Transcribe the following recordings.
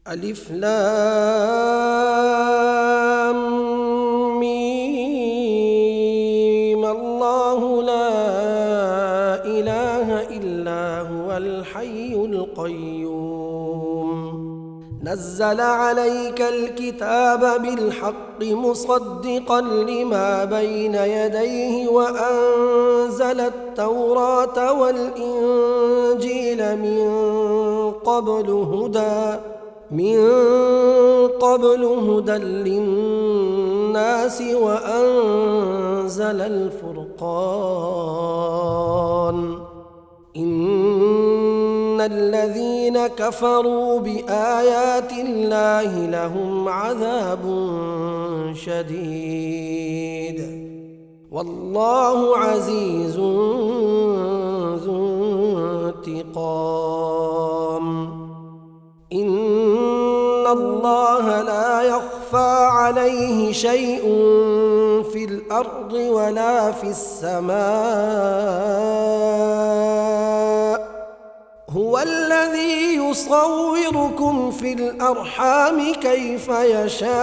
ألف لام ميم. الله لا إله إلا هو الحي القيوم. نزل عليك الكتاب بالحق مصدقا لما بين يديه وأنزل التوراة والإنجيل من قبل هدى للناس وأنزل الفرقان. إن الذين كفروا بآيات الله لهم عذاب شديد والله عزيز ذو انتقام. إن الله لا يخفى عليه شيء في الأرض ولا في السماء. هو الذي يصوركم في الأرحام كيف يشاء.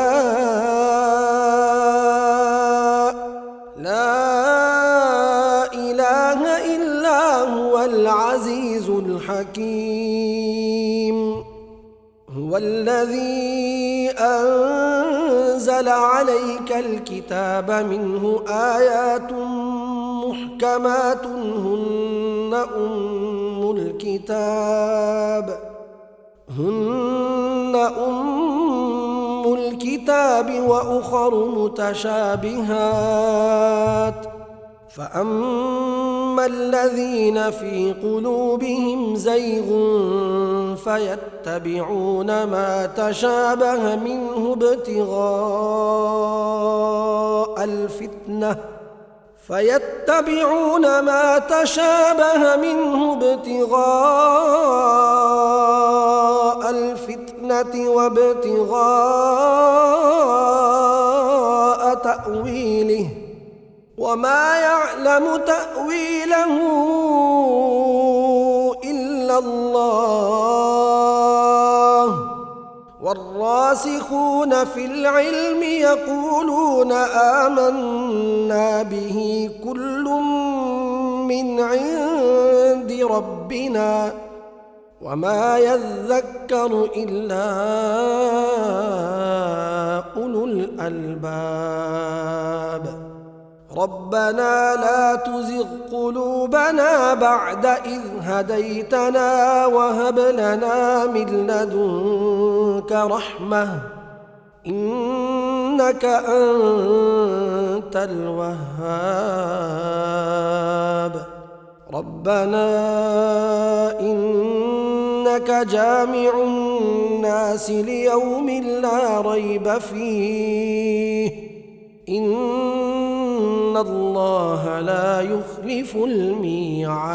لا إله إلا هو العزيز الحكيم. هو الذي أنزل عليك الكتاب منه آيات محكمات هن أم الكتاب وأخر متشابهات. فأما الذين في قلوبهم زيغ فيتبعون ما تشابه منه ابتغاء الفتنة وابتغاء تأويله وما يعلم تأويله إلا الله. والراسخون في العلم يقولون آمنا به كل من عند ربنا وما يذكر إلا أولو الألباب. ربنا لا تزغ قلوبنا بعد إذ هديتنا وهب لنا من لدنك رحمة إنك أنت الوهاب. ربنا إنك جامع الناس ليوم لا ريب فيه إن الله لا يخلف الميعاد.